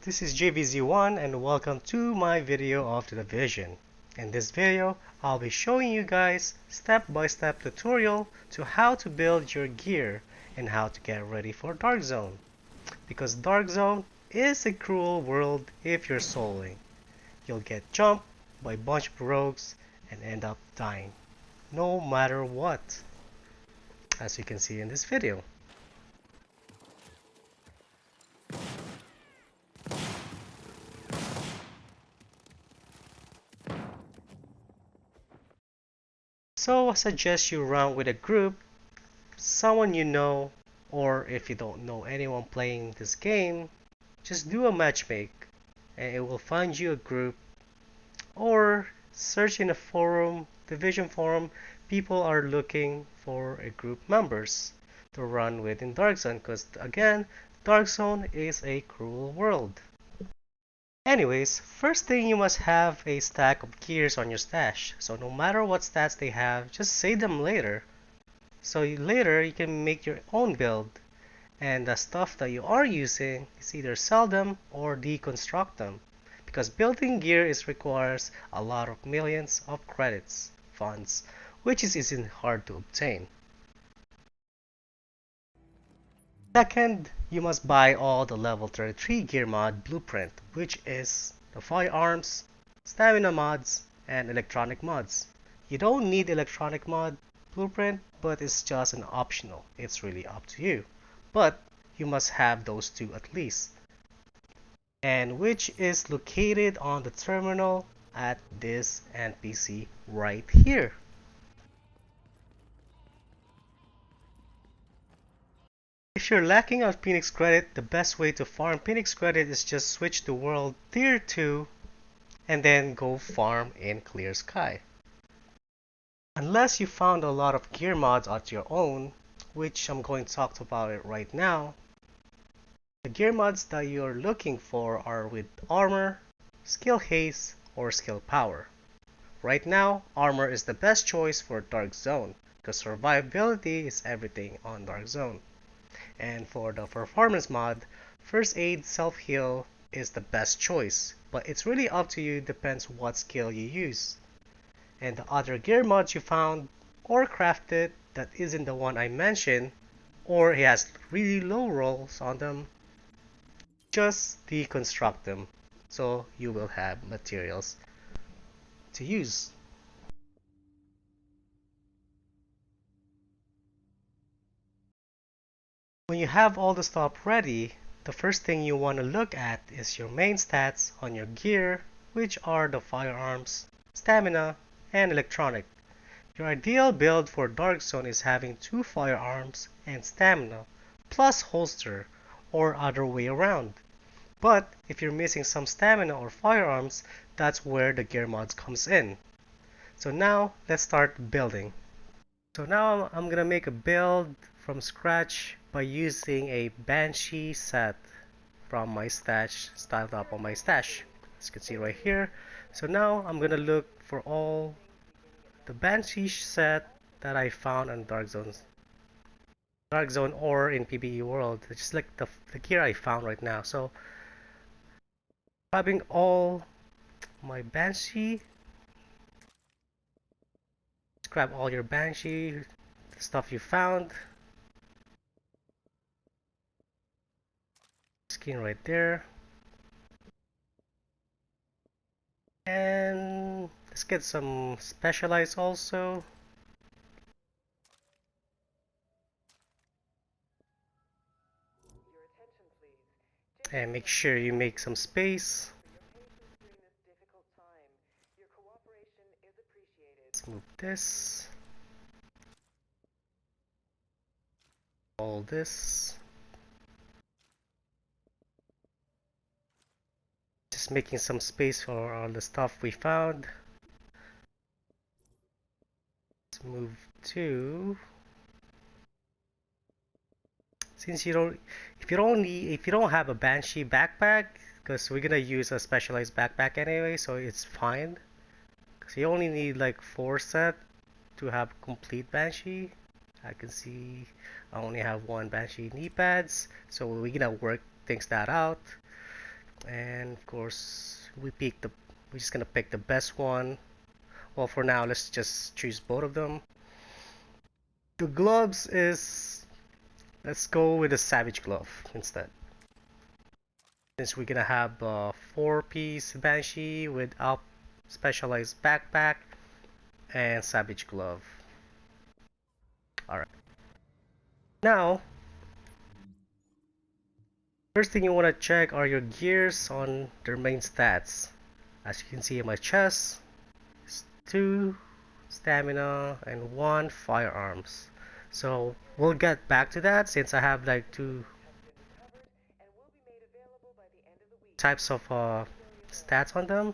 this is JVZ1 and welcome to my video of the division. In this video, I'll be showing you guys step-by-step tutorial to how to build your gear and how to get ready for Dark Zone. Because Dark Zone is a cruel world if you're soloing. You'll get jumped by a bunch of rogues and end up dying, no matter what, as you can see in this video. So I suggest you run with a group, someone you know, or if you don't know anyone playing this game, just do a matchmake and it will find you a group, or search in a forum, division forum, people are looking for a group members to run with in Dark Zone because again, Dark Zone is a cruel world. Anyways, first thing you must have a stack of gears on your stash. So no matter what stats they have, just save them later. So later you can make your own build. And the stuff that you are using is either sell them or deconstruct them. Because building gear requires a lot of millions of credits, funds, which isn't hard to obtain. Second, you must buy all the level 33 gear mod blueprint, which is the firearms, stamina mods, and electronic mods. You don't need electronic mod blueprint, but it's just an optional. It's really up to you. But you must have those two at least. And which is located on the terminal at this NPC right here. If you're lacking on Phoenix credit, the best way to farm Phoenix credit is just switch to world tier 2 and then go farm in clear sky. Unless you found a lot of gear mods on your own, which I'm going to talk about it right now, the gear mods that you're looking for are with armor, skill haste, or skill power. Right now, armor is the best choice for Dark Zone, because survivability is everything on Dark Zone. And for the performance mod, first aid self-heal is the best choice, but it's really up to you, depends what skill you use. And the other gear mods you found or crafted that isn't the one I mentioned, or it has really low rolls on them, just deconstruct them so you will have materials to use. When you have all the stuff ready, the first thing you want to look at is your main stats on your gear, which are the firearms, stamina, and electronic. Your ideal build for Dark Zone is having 2 firearms and stamina, plus holster, or other way around. But if you're missing some stamina or firearms, that's where the gear mods comes in. So now let's start building. So now I'm gonna make a build from scratch by using a Banshee set from my stash, styled up on my stash, as you can see right here. So now I'm gonna look for all the Banshee set that I found on Dark Zone or in PBE world, just like the gear I found right now. So grabbing all my Banshee, just grab all your Banshee, the stuff you found. Skin right there. And let's get some specialized also. And make sure you make some space. Let's move this. All this. Just making some space for all the stuff we found. Let's move to, since you don't, if you don't have a Banshee backpack, because we're gonna use a specialized backpack anyway, so it's fine. Because you only need like 4 set to have complete Banshee. I can see I only have 1 Banshee knee pads, so we're gonna work things that out. And of course, we're just gonna pick the best one. Well, for now, let's just choose both of them. The gloves is, let's go with the Savage Glove instead. Since we're gonna have a 4-piece Banshee with up specialized backpack and Savage Glove. Alright. Now, first thing you want to check are your gears on their main stats. As you can see in my chest, it's 2 stamina and 1 firearms. So we'll get back to that since I have like 2 types of stats on them.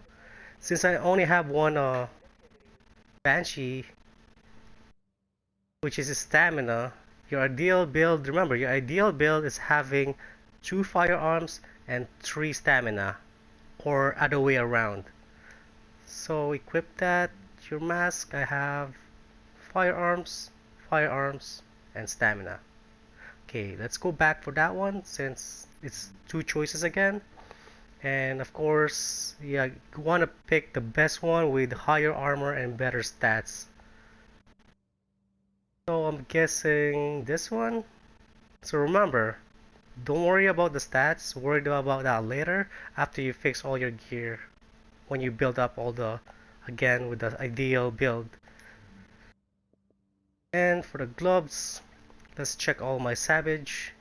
Since I only have one Banshee, which is a stamina, your ideal build, remember, your ideal build is having 2 firearms and 3 stamina, or other way around. So equip that, your mask, I have firearms, firearms, and stamina. Okay, let's go back for that one since it's 2 choices again. And of course, yeah, you want to pick the best one with higher armor and better stats. So I'm guessing this one. So remember, don't worry about the stats, worry about that later after you fix all your gear. When you build up all the, again with the ideal build. And for the gloves, let's check all my savage.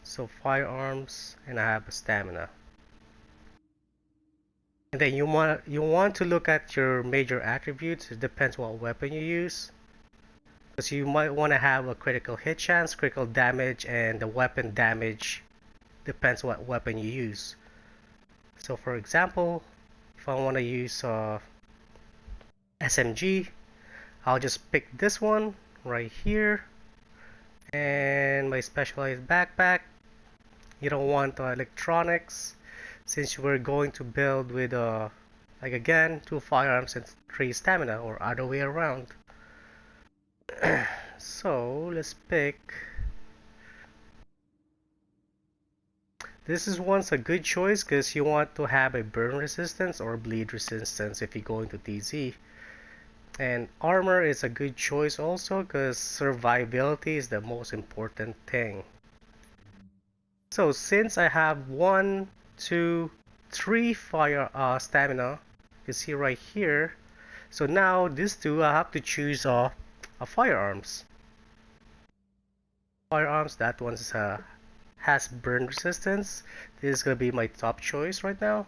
So firearms, and I have stamina. And then you want to look at your major attributes. It depends what weapon you use. Because you might want to have a critical hit chance, critical damage, and the weapon damage depends what weapon you use. So for example, if I want to use SMG, I'll just pick this one right here. And my specialized backpack. You don't want electronics since we're going to build with like again 2 firearms and 3 stamina, or other way around. So let's pick. This is once a good choice because you want to have a burn resistance or bleed resistance if you go into TZ. And armor is a good choice also because survivability is the most important thing. So since I have 1, 2, 3 fire stamina, you see right here. So now these two I have to choose a firearms. Firearms, that one has burn resistance. This is gonna be my top choice right now.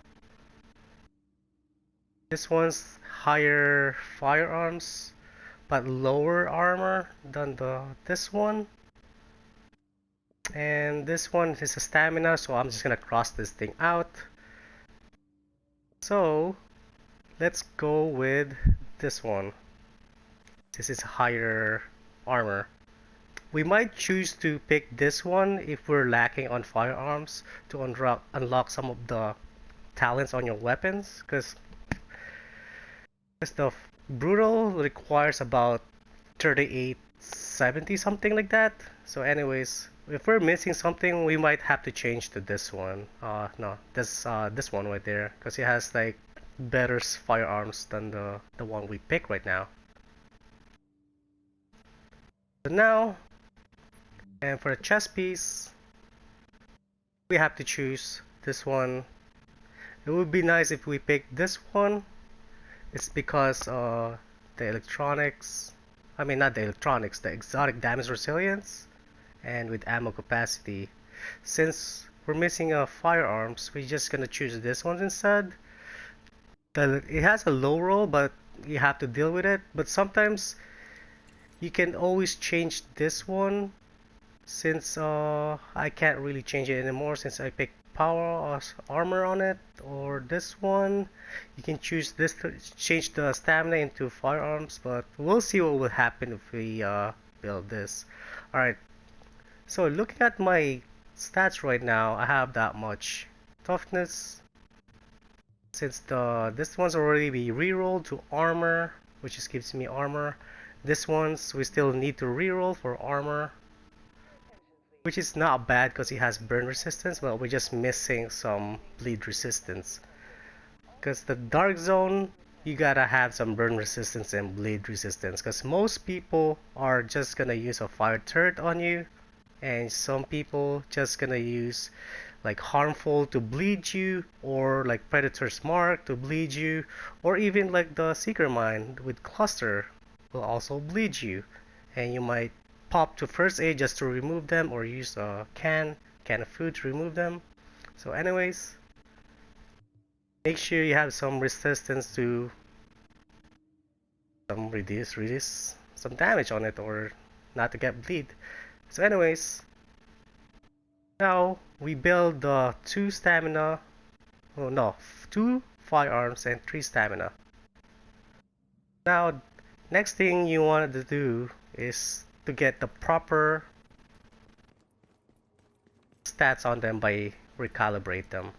This one's higher firearms, but lower armor than this one. And this one is a stamina, so I'm just gonna cross this thing out. So let's go with this one. This is higher armor. We might choose to pick this one if we're lacking on firearms to unlock some of the talents on your weapons, because the brutal requires about 3870 something like that. So anyways, if we're missing something, we might have to change to this one. No, this one right there, because it has like better firearms than the one we pick right now. So now, and for the chest piece, we have to choose this one. It would be nice if we pick this one. It's because the electronics, I mean not the electronics, the exotic damage resilience and with ammo capacity. Since we're missing firearms, we're just gonna choose this one instead. It has a low roll, but you have to deal with it. But sometimes you can always change this one since I can't really change it anymore since I picked power or armor on it, or this one. You can choose this to change the stamina into firearms, but we'll see what will happen if we build this. Alright, so looking at my stats right now, I have that much toughness. Since this one's already be rerolled to armor, which just gives me armor. This one's we still need to reroll for armor. which is not bad because he has burn resistance, but we're just missing some bleed resistance. Because the dark zone, you gotta have some burn resistance and bleed resistance. Because most people are just gonna use a fire turret on you, and some people just gonna use like harmful to bleed you, or like predator's mark to bleed you, or even like the seeker mine with cluster will also bleed you, and you might pop to first aid just to remove them, or use a can of food to remove them. So anyways, make sure you have some resistance to some reduce some damage on it, or not to get bleed. So anyways, now we build the 2 stamina, oh no, 2 firearms and 3 stamina. Now, next thing you want to do is to get the proper stats on them by recalibrate them.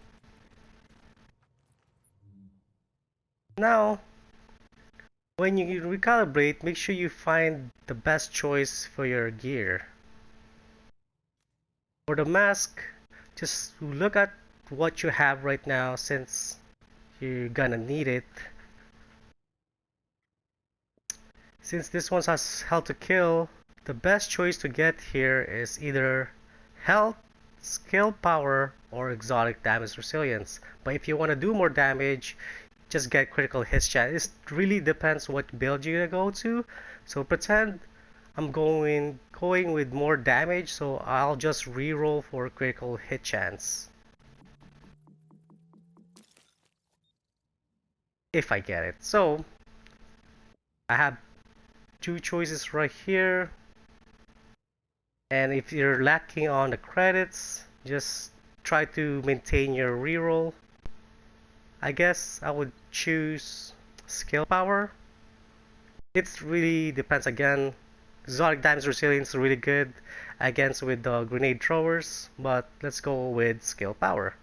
Now, when you recalibrate, make sure you find the best choice for your gear. For the mask, just look at what you have right now since you're gonna need it. Since this one has health to kill, the best choice to get here is either health, skill power, or exotic damage resilience. But if you want to do more damage, just get critical hit chance. It really depends what build you're gonna go to. So pretend I'm going with more damage, so I'll just reroll for critical hit chance. If I get it. So I have 2 choices right here. And if you're lacking on the credits, just try to maintain your reroll. I guess I would choose skill power. It really depends again. Exotic damage resilience is really good against with the grenade throwers, but let's go with skill power.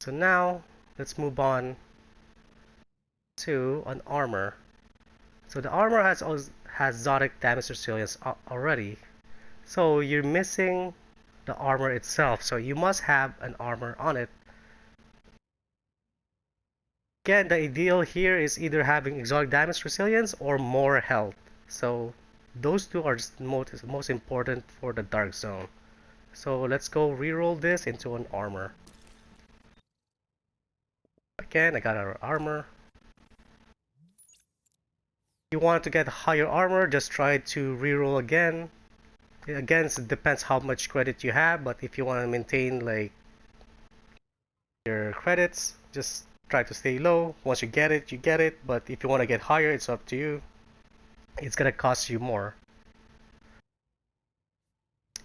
So now let's move on to an armor. So the armor has exotic damage resilience already. So you're missing the armor itself, so you must have an armor on it. Again, the ideal here is either having exotic damage resilience or more health. So those two are just most important for the dark zone. So let's go reroll this into an armor. Again, I got our armor. If you want to get higher armor, just try to reroll again. Again, it depends how much credit you have, but if you want to maintain like your credits, just try to stay low. Once you get it, you get it. But if you want to get higher, it's up to you. It's gonna cost you more.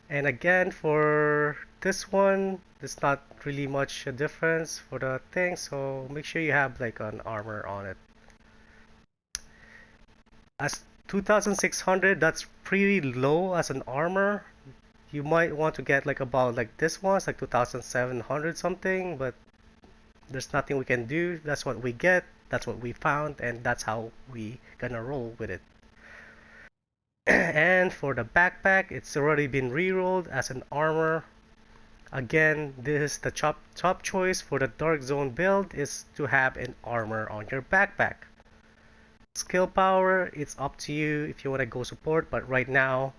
And again, for this one, there's not really much a difference for the thing, so make sure you have like an armor on it. As 2600, that's pretty low as an armor. You might want to get like about like this one's like 2700 something, but there's nothing we can do. That's what we get, that's what we found, and that's how we gonna roll with it. And for the backpack, it's already been rerolled as an armor. Again, this is the top choice for the dark zone build is to have an armor on your backpack. Skill power, it's up to you if you want to go support, but right now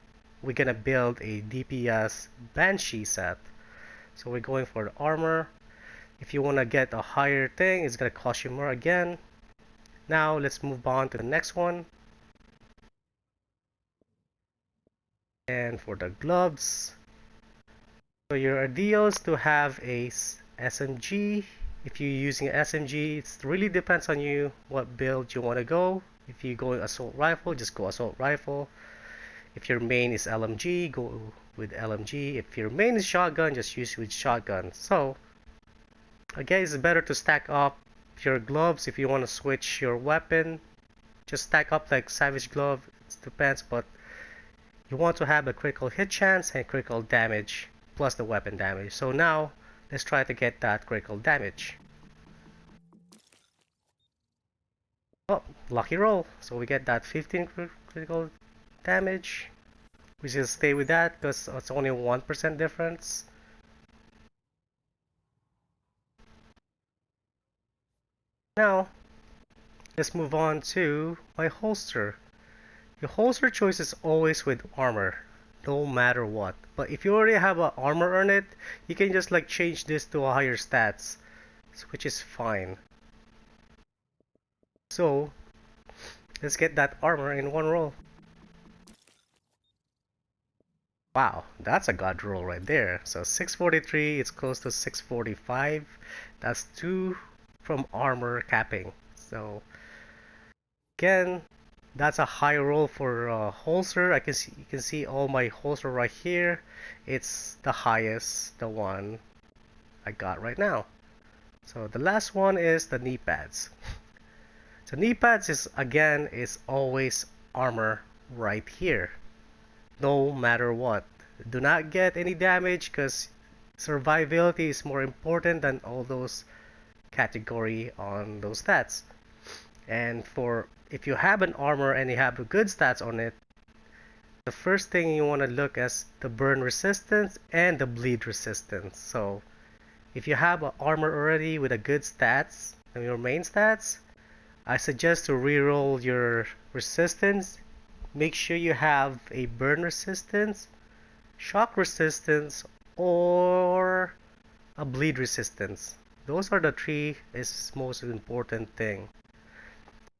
we're gonna build a DPS Banshee set. So we're going for the armor. If you want to get a higher thing, it's gonna cost you more again. Now let's move on to the next one. And for the gloves, so your ideal is to have a SMG. If you're using an SMG, it really depends on you what build you want to go. If you go assault rifle, just go assault rifle. If your main is LMG, go with LMG. If your main is shotgun, just use with shotgun. So again, it's better to stack up your gloves if you want to switch your weapon. Just stack up like Savage Glove. It depends, but you want to have a critical hit chance and critical damage plus the weapon damage. So now let's try to get that critical damage. Oh, lucky roll. So we get that 15 critical damage. We just stay with that because it's only 1% difference. Now, let's move on to my holster. Your holster choice is always with armor, no matter what. But if you already have a armor on it, you can just like change this to a higher stats, which is fine. So, let's get that armor in one roll. Wow, that's a god roll right there. So 643 is close to 645. That's 2 from armor capping. So again, that's a high roll for holster. You can see all my holster right here. It's the highest, the one I got right now. So the last one is the knee pads. So knee pads is always armor right here, no matter what. Do not get any damage because survivability is more important than all those category on those stats. And for if you have an armor and you have a good stats on it, the first thing you want to look at the burn resistance and the bleed resistance. So if you have an armor already with a good stats and your main stats, I suggest to reroll your resistance. Make sure you have a burn resistance, shock resistance, or a bleed resistance. Those are the three is most important thing.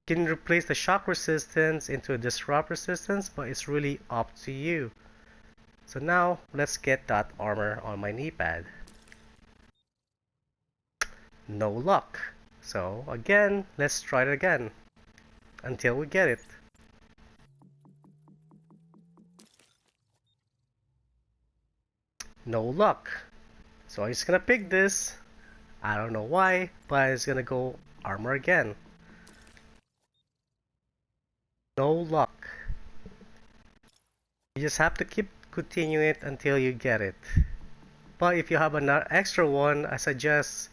You can replace the shock resistance into a disrupt resistance, but it's really up to you. So now let's get that armor on my knee pad. No luck. So again, let's try it again until we get it. No luck. So I'm just gonna pick this. I don't know why, but it's gonna go armor again. No luck. You just have to keep continuing it until you get it. But if you have an extra one, I suggest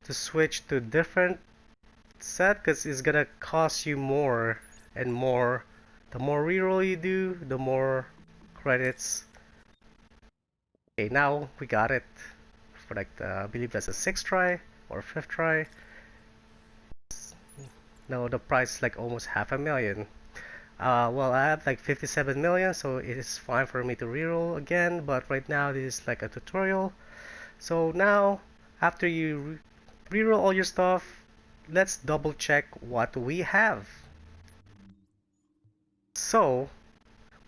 to switch to different set because it's gonna cost you more and more. The more reroll you do, the more credits. Okay, now we got it for like I believe that's a 6th try or 5th try. No, the price is like almost half a million. Well, I have like 57 million, so it is fine for me to reroll again, but right now this is like a tutorial. So now, after you reroll all your stuff, let's double check what we have. So,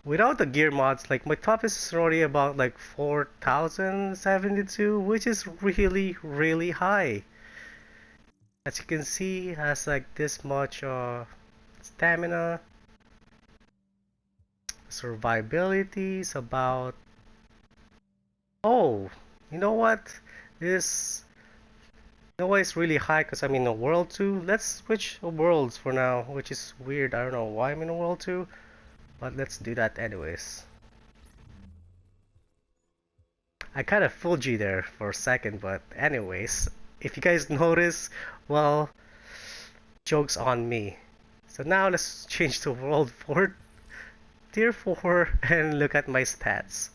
without the gear mods, like my toughest is already about like 4072, which is really high. As you can see, it has like this much stamina. Survivability is about... Oh, you know what? This... You know why it's really high? Because I'm in a world 2. Let's switch worlds for now, which is weird. I don't know why I'm in a world 2, but let's do that anyways. I kind of fooled you there for a second, but anyways, if you guys notice, well, joke's on me. So now let's change to world 4, tier 4, and look at my stats.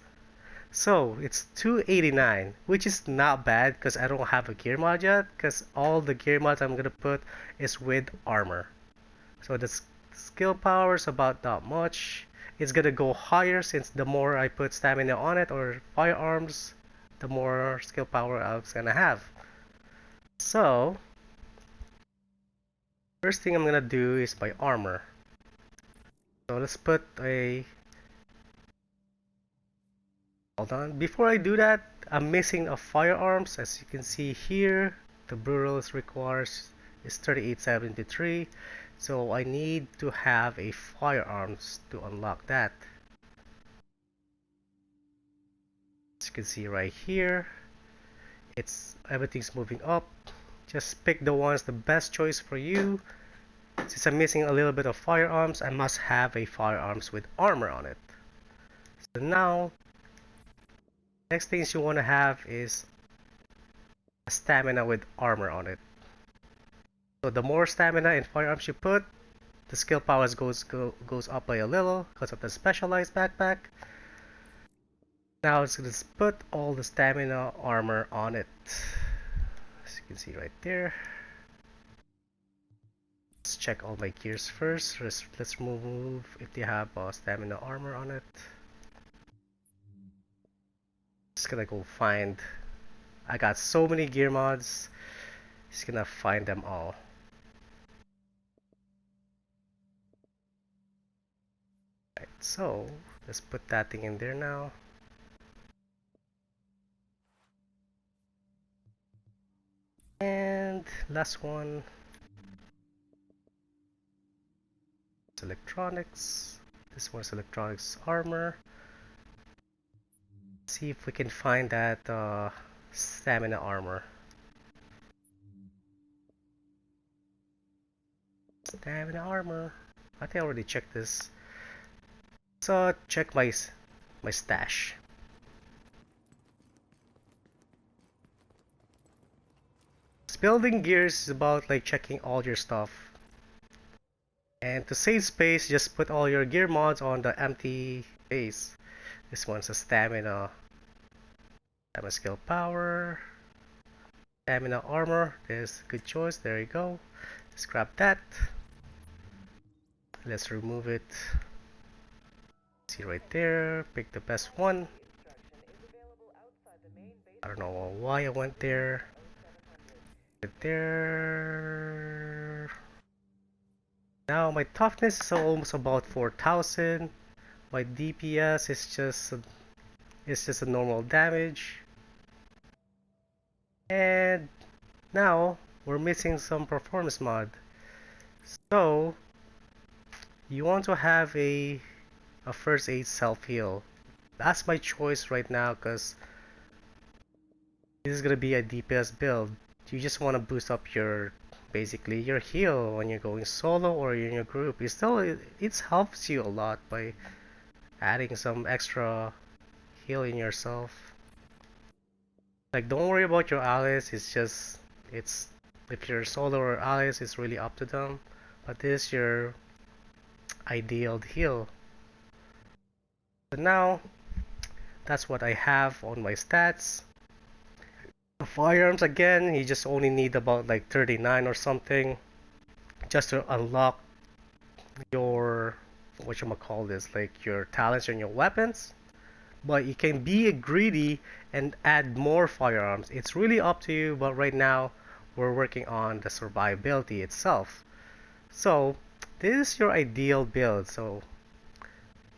So it's 289, which is not bad because I don't have a gear mod yet, because all the gear mods I'm gonna put is with armor. So the skill power is about that much. It's gonna go higher since the more I put stamina on it or firearms, the more skill power I was gonna have. So first thing I'm gonna do is my armor. So let's put a... Hold on. Before I do that, I'm missing a firearms. As you can see here, the brutals requires is 3873. So I need to have a firearms to unlock that. As you can see right here, everything's moving up. Just pick the ones the best choice for you. Since I'm missing a little bit of firearms, I must have a firearms with armor on it. So now, next things you want to have is a stamina with armor on it. So the more stamina and firearms you put, the skill powers goes up by a little because of the specialized backpack. Now let's just put all the stamina armor on it. As you can see right there. Let's check all my gears first. Let's remove if they have stamina armor on it. Just gonna go find. I got so many gear mods. Just gonna find them all. Right, so let's put that thing in there now. And last one. It's electronics. This one's electronics armor. See if we can find that stamina armor. Stamina armor. I think I already checked this. So check my stash. Building gears is about like checking all your stuff. And to save space, just put all your gear mods on the empty base. This one's a stamina skill power. Stamina armor. There's a good choice. There you go. Let's grab that. Let's remove it. See right there. Pick the best one. I don't know why I went there. There. Now my toughness is almost about 4,000. My DPS is just a normal damage. And now we're missing some performance mod. So you want to have a first aid self heal. That's my choice right now because this is gonna be a DPS build. You just want to boost up your basically your heal when you're going solo or in your group. It helps you a lot by adding some extra heal in yourself. Like don't worry about your allies. It's if you're solo or allies, it's really up to them. But this is your ideal heal. So now that's what I have on my stats. The firearms again, you just only need about like 39 or something just to unlock your whatchamacallit, like your talents and your weapons. But you can be greedy and add more firearms. It's really up to you, but right now we're working on the survivability itself. So this is your ideal build. So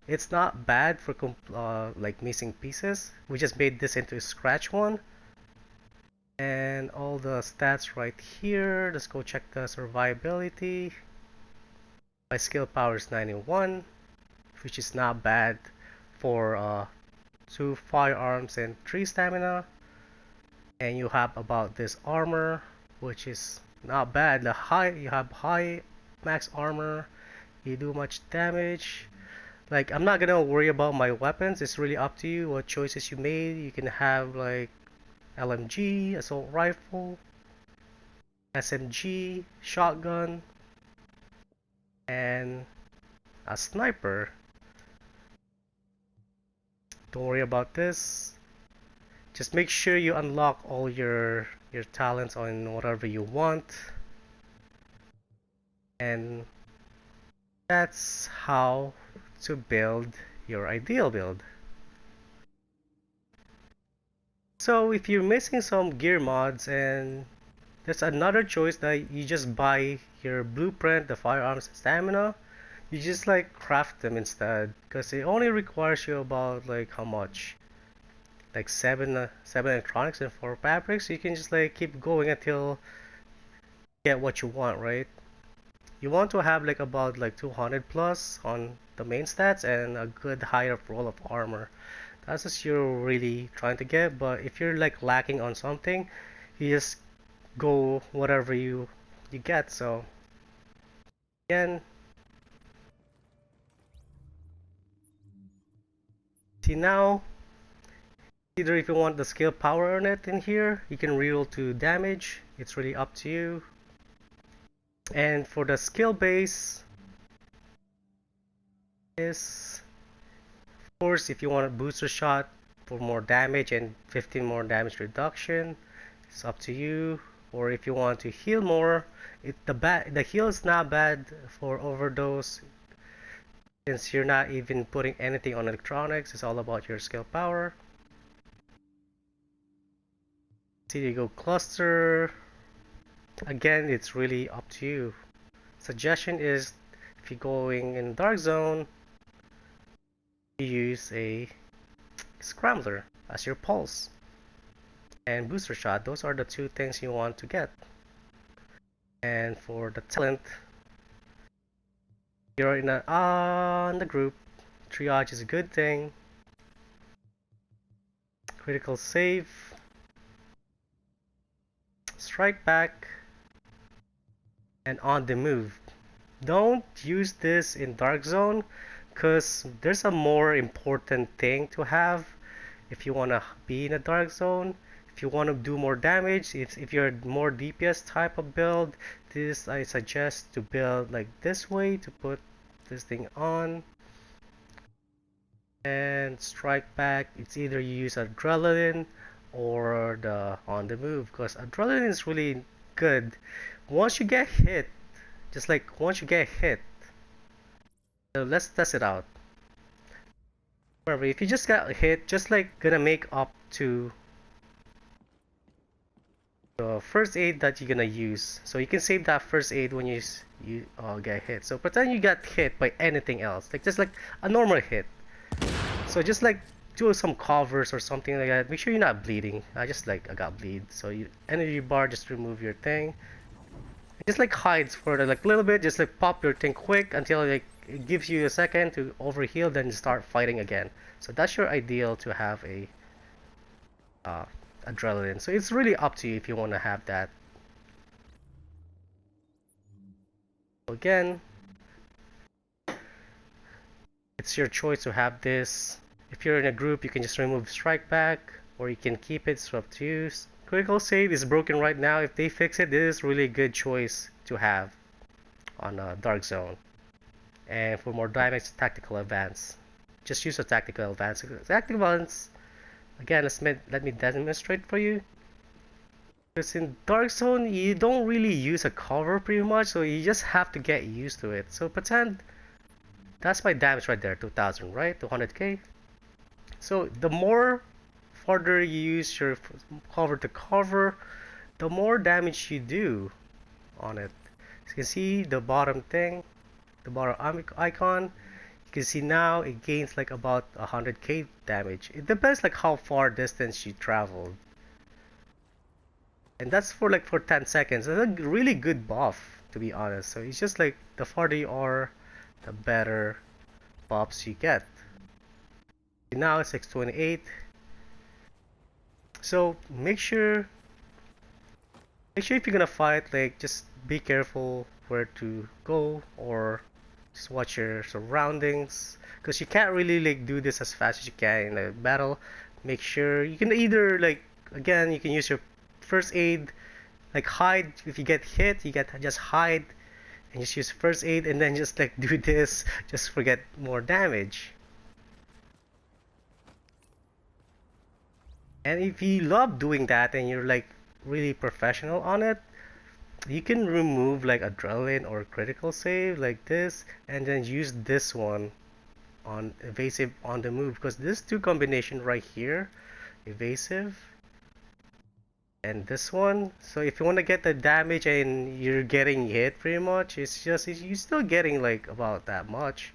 it's not bad for like missing pieces. We just made this into a scratch one. And all the stats right here. Let's go check the survivability. My skill power is 91, which is not bad for 2 firearms and 3 stamina. And you have about this armor, which is not bad. You have high max armor. You do much damage. Like I'm not gonna worry about my weapons. It's really up to you what choices you made. You can have like LMG, assault rifle, SMG, shotgun, and a sniper. Don't worry about this. Just make sure you unlock all your talents on whatever you want. And that's how to build your ideal build. So if you're missing some gear mods, and there's another choice that you just buy your blueprint, the firearms and stamina. You just like craft them instead because it only requires you about like how much, like seven electronics and 4 fabrics. You can just like keep going until you get what you want, right? You want to have like about like 200 plus on the main stats and a good higher roll of armor. That's what you're really trying to get. But if you're like lacking on something, you just go whatever you get. So again, see now, either if you want the skill power on it in here, you can reroll to damage. It's really up to you. And for the skill base is, of course, if you want a booster shot, for more damage and 15 more damage reduction. It's up to you. Or if you want to heal more, the heal is not bad for overdose since you're not even putting anything on electronics. It's all about your skill power. See, you go cluster. Again, it's really up to you. Suggestion is if you're going in dark zone, you use a scrambler as your pulse and booster shot. Those are the two things you want to get. And for the talent, you're in on the group. Triage is a good thing. Critical save, strike back, and on the move. Don't use this in dark zone because there's a more important thing to have if you want to be in a dark zone. If you want to do more damage, if you're more DPS type of build, this I suggest to build like this way to put this thing on. And strike back, it's either you use adrenaline or the on the move because adrenaline is really good once you get hit. Just like once you get hit, so let's test it out. Remember, if you just got hit, just like gonna make up to the first aid that you're gonna use. So you can save that first aid when you get hit. So pretend you got hit by anything else, like just like a normal hit. So just like do some covers or something like that. Make sure you're not bleeding. I got bleed. So you energy bar, just remove your thing. Just like hides for the, like a little bit. Just like pop your thing quick until like it gives you a second to overheal, then start fighting again. So that's your ideal to have a adrenaline. So it's really up to you if you want to have that. Again, it's your choice to have this. If you're in a group, you can just remove strike back, or you can keep it. It's up to you. Critical save is broken right now. If they fix it, this is really a good choice to have on a dark zone. And for more damage, tactical advance. Just use a tactical advance. Tactical advance. Again, let me demonstrate for you. Because in dark zone, you don't really use a cover pretty much, so you just have to get used to it. So pretend that's my damage right there, 2000, right? 200k. So the more farther you use your cover to cover, the more damage you do on it. So you can see the bottom thing, the bottom icon. You can see now it gains like about 100k damage. It depends like how far distance you traveled. And that's for like for 10 seconds. It's a really good buff, to be honest. So it's just like the farther you are, the better buffs you get. Now it's 628. So make sure if you're gonna fight, like just be careful where to go or just watch your surroundings, because you can't really like do this as fast as you can in a battle. Make sure you can either like, again, you can use your first aid, like hide. If you get hit, you get just hide and just use first aid, and then just like do this just for get more damage. And if you love doing that and you're like really professional on it, you can remove like adrenaline or critical save like this, and then use this one on evasive on the move, because this two combination right here, evasive and this one. So if you want to get the damage and you're getting hit pretty much, it's just you're still getting like about that much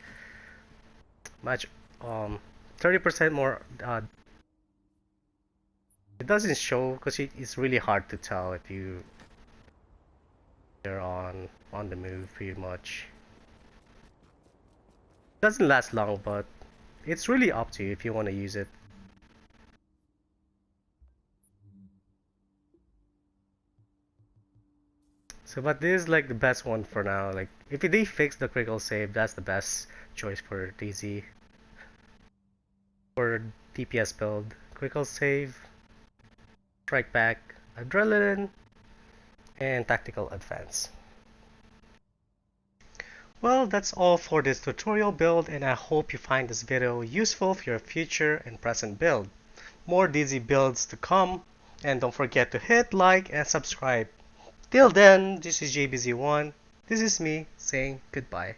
30% more. It doesn't show because it's really hard to tell if you're on the move pretty much. It doesn't last long, but it's really up to you if you want to use it. So, but this is like the best one for now. Like, if they fix the critical save, that's the best choice for DZ. For DPS build, critical save, strike back, adrenaline, and tactical advance. Well, that's all for this tutorial build, and I hope you find this video useful for your future and present build. More dizzy builds to come, and don't forget to hit like and subscribe. Till then, this is JBZ1. This is me saying goodbye.